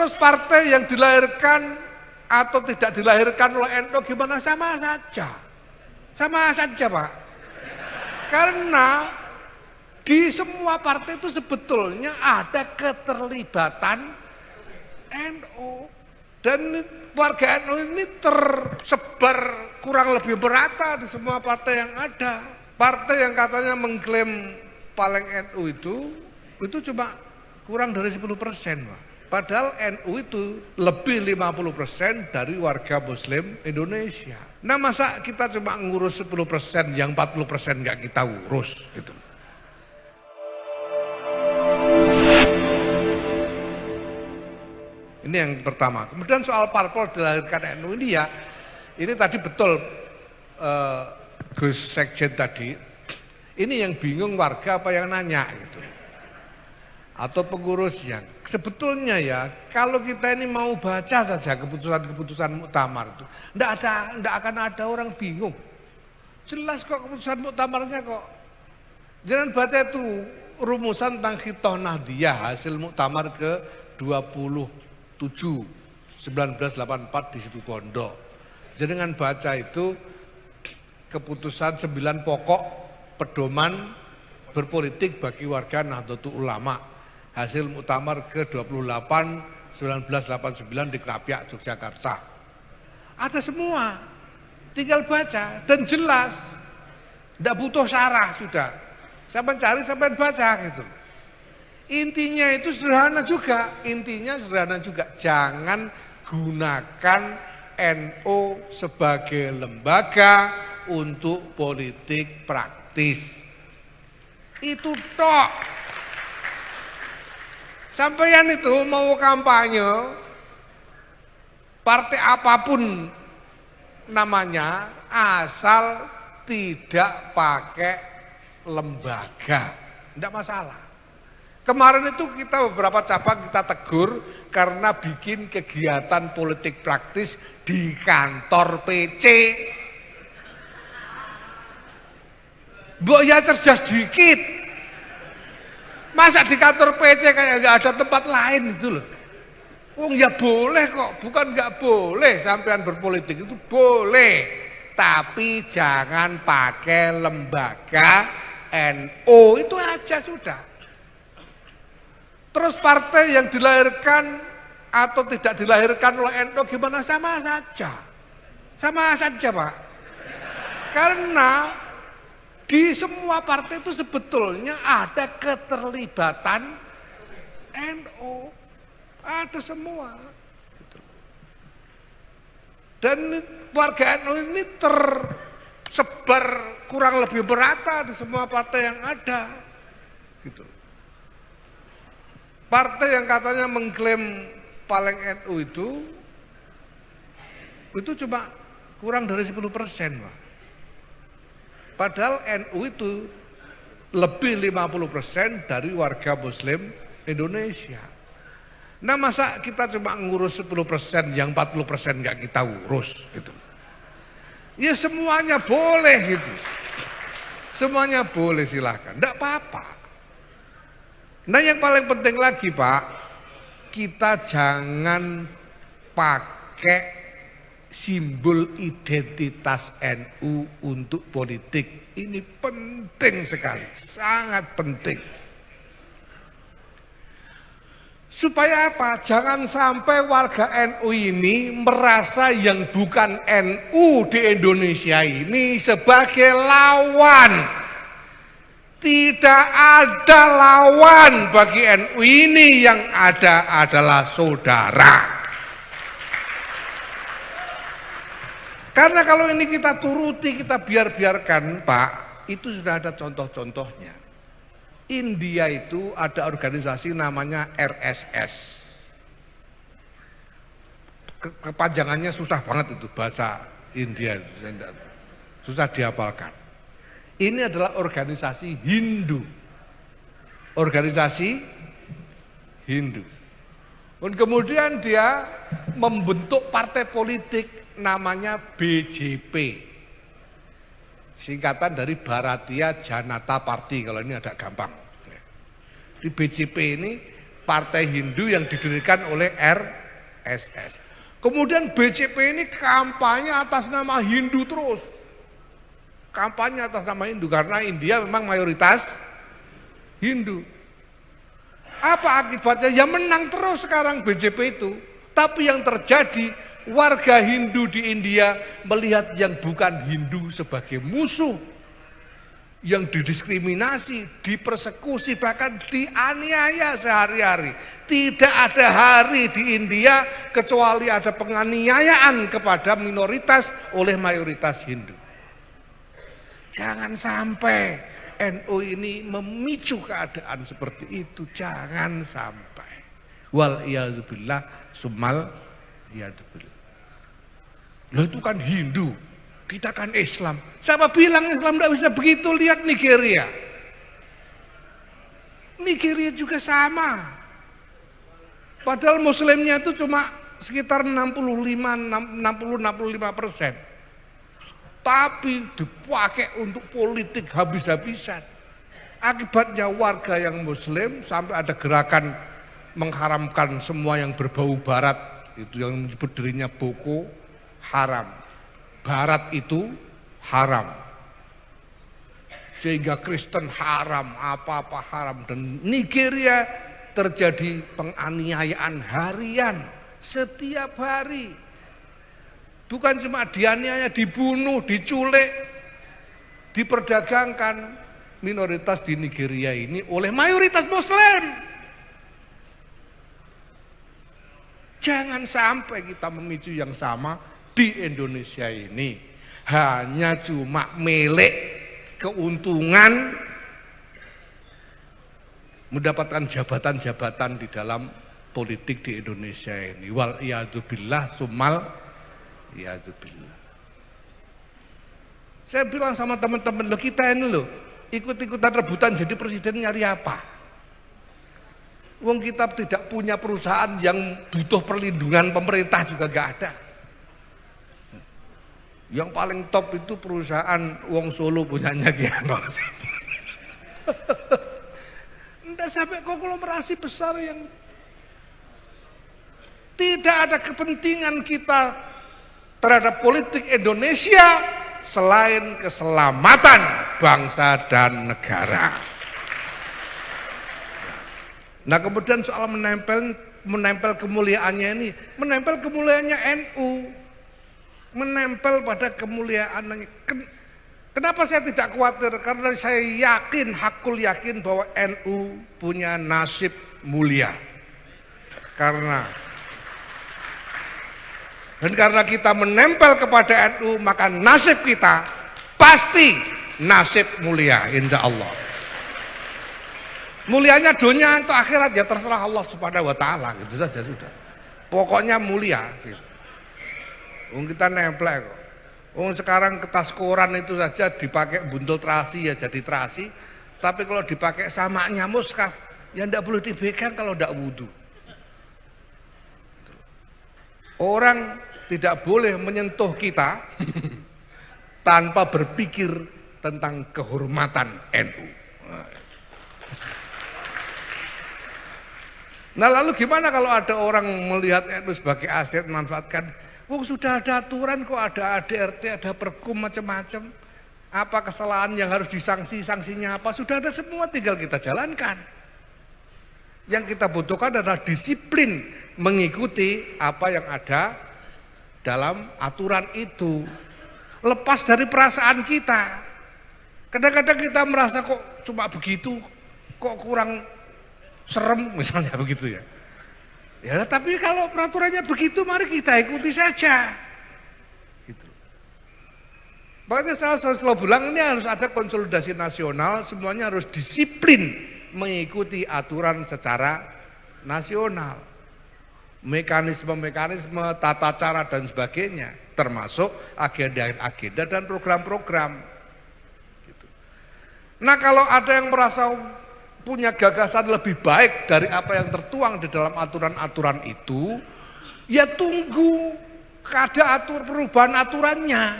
Terus partai yang dilahirkan atau tidak dilahirkan oleh NU gimana, sama saja. Sama saja, Pak. Karena di semua partai itu sebetulnya ada keterlibatan NU. Dan warga NU ini tersebar kurang lebih merata di semua partai yang ada. Partai yang katanya mengklaim paling NU itu cuma kurang dari 10%, Pak. Padahal NU itu lebih 50% dari warga Muslim Indonesia. Nah, masa kita cuma ngurus 10%, yang 40% nggak kita urus gitu. Ini yang pertama. Kemudian soal parpol dilahirkan NU ini ya, ini tadi betul Gus Sekjen tadi. Ini yang bingung warga apa yang nanya gitu. Atau pengurusnya. Sebetulnya ya, kalau kita ini mau baca saja keputusan-keputusan muktamar itu, enggak akan ada orang bingung. Jelas kok keputusan muktamarnya kok. Jangan baca itu rumusan tentang Khitoh Nahdiyah hasil muktamar ke-27 1984 di situ Pondok. Jangan baca itu keputusan 9 pokok pedoman berpolitik bagi warga Nahdlatul Ulama. Hasil muktamar ke-28 1989 di Krapyak, Yogyakarta. Ada semua, tinggal baca dan jelas, tidak butuh syarah sudah. Sampai cari, sampai baca gitu. Intinya itu sederhana juga, jangan gunakan NU sebagai lembaga untuk politik praktis. Itu tok. Sampeyan itu mau kampanye partai apapun namanya, asal tidak pakai lembaga, tidak masalah. Kemarin itu kita beberapa cabang kita tegur karena bikin kegiatan politik praktis di kantor PC. Mbok ya cerdas dikit. Masa di kantor PC kayak nggak ada tempat lain itu loh. Wong ya boleh kok, bukan nggak boleh sampean berpolitik, itu boleh. Tapi jangan pakai lembaga NU, itu aja sudah. Terus partai yang dilahirkan atau tidak dilahirkan oleh NU gimana, sama saja. Sama saja, Pak. Karena di semua partai itu sebetulnya ada keterlibatan NU, ada semua. Dan warga NU ini tersebar kurang lebih merata di semua partai yang ada. Gitu. Partai yang katanya mengklaim paling NU itu cuma kurang dari 10%, Pak. Padahal NU itu lebih 50% dari warga Muslim Indonesia. Nah, masa kita cuma ngurus 10%, yang 40% nggak kita urus gitu. Ya semuanya boleh gitu. Semuanya boleh, silahkan, enggak apa-apa. Nah, yang paling penting lagi, Pak, kita jangan pakai simbol identitas NU untuk politik. Ini penting sekali, sangat penting. Supaya apa? Jangan sampai warga NU ini merasa yang bukan NU di Indonesia ini sebagai lawan. Tidak ada lawan bagi NU ini, yang ada adalah saudara. Karena kalau ini kita turuti, kita biarkan, Pak, itu sudah ada contoh-contohnya. India itu ada organisasi namanya RSS. Kepanjangannya susah banget itu, bahasa India, susah dihafalkan. Ini adalah organisasi Hindu. Organisasi Hindu. Dan kemudian dia membentuk partai politik namanya BJP, singkatan dari Bharatiya Janata Party, kalau ini agak gampang. Di BJP ini partai Hindu yang didirikan oleh RSS. Kemudian BCP ini kampanye atas nama Hindu terus. Kampanye atas nama Hindu karena India memang mayoritas Hindu. Apa akibatnya? Ya menang terus sekarang BJP itu. Tapi yang terjadi, warga Hindu di India melihat yang bukan Hindu sebagai musuh. Yang didiskriminasi, dipersekusi, bahkan dianiaya sehari-hari. Tidak ada hari di India kecuali ada penganiayaan kepada minoritas oleh mayoritas Hindu. Jangan sampai NU ini memicu keadaan seperti itu, jangan sampai. Wal iyadzubillah summal iyadzubillah. Loh itu kan Hindu, kita kan Islam. Siapa bilang Islam tidak bisa begitu? Lihat Nigeria. Nigeria juga sama. Padahal muslimnya itu cuma sekitar 65%. Tapi dipakai untuk politik habis-habisan. Akibatnya warga yang muslim sampai ada gerakan mengharamkan semua yang berbau barat, itu yang menyebut dirinya Boko Haram. Barat itu haram. Sehingga Kristen haram, apa-apa haram. Dan Nigeria terjadi penganiayaan harian setiap hari. Bukan cuma dianiaya, dibunuh, diculik, diperdagangkan minoritas di Nigeria ini oleh mayoritas Muslim. Jangan sampai kita memicu yang sama di Indonesia ini. Hanya cuma milik keuntungan mendapatkan jabatan-jabatan di dalam politik di Indonesia ini. Wal iyadzubillah summal iyadzubillah. Saya bilang sama teman-teman, lo kita ini lo ikut-ikutan rebutan jadi presiden nyari apa? Wong kita tidak punya perusahaan yang butuh perlindungan pemerintah juga gak ada. Yang paling top itu perusahaan Wong Solo punyanya Ki Anwar. Enggak sampai konglomerasi besar yang tidak ada kepentingan kita terhadap politik Indonesia selain keselamatan bangsa dan negara. Nah kemudian soal menempel kemuliaannya ini, menempel kemuliaannya NU, menempel pada kemuliaannya. Kenapa saya tidak khawatir? Karena saya yakin, hakul yakin bahwa NU punya nasib mulia. Dan karena kita menempel kepada NU, maka nasib kita pasti nasib mulia, insya Allah. Mulianya dunia atau akhirat ya terserah Allah Subhanahu Wa Taala, gitu saja sudah. Pokoknya mulia. Gitu. Kita nempel kok. Sekarang kertas koran itu saja dipakai buntel terasi ya jadi terasi, tapi kalau dipakai samaknya muskaf, ya tidak boleh dipegang kalau tidak wudu. Orang tidak boleh menyentuh kita tanpa berpikir tentang kehormatan NU. Nah lalu gimana kalau ada orang melihat NU sebagai aset manfaatkan? Sudah ada aturan kok, ada ADRT, ada perkum macam-macam. Apa kesalahan yang harus disanksi, sanksinya apa? Sudah ada semua, tinggal kita jalankan. Yang kita butuhkan adalah disiplin mengikuti apa yang ada dalam aturan itu. Lepas dari perasaan kita. Kadang-kadang kita merasa kok cuma begitu, kok kurang serem misalnya begitu ya. Ya tapi kalau peraturannya begitu mari kita ikuti saja. Gitu. Makanya saya selalu bilang ini harus ada konsolidasi nasional, semuanya harus disiplin mengikuti aturan secara nasional. Mekanisme-mekanisme, tata cara dan sebagainya, termasuk agenda-agenda dan program-program. Gitu. Nah kalau ada yang merasa punya gagasan lebih baik dari apa yang tertuang di dalam aturan-aturan itu, ya tunggu ada perubahan aturannya.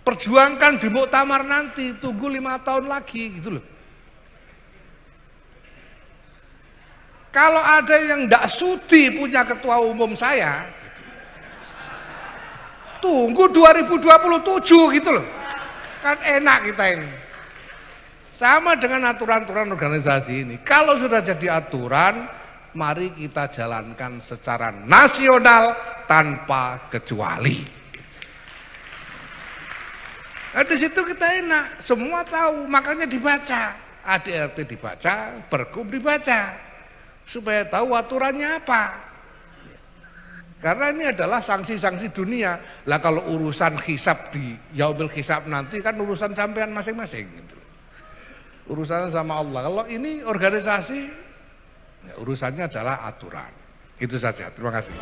Perjuangkan di muktamar nanti, tunggu 5 tahun lagi gitu loh. Kalau ada yang tidak sudi punya ketua umum saya, tunggu 2027 gitu loh. Kan enak kita ini. Sama dengan aturan-aturan organisasi ini. Kalau sudah jadi aturan, mari kita jalankan secara nasional tanpa kecuali. Nah, di situ kita enak, semua tahu, makanya dibaca. ADRT dibaca, Pergub dibaca. Supaya tahu aturannya apa. Karena ini adalah sanksi-sanksi dunia. Lah kalau urusan hisab di yaumil hisab nanti kan urusan sampean masing-masing gitu. Urusannya sama Allah. Kalau ini organisasi, ya urusannya adalah aturan. Itu saja. Terima kasih.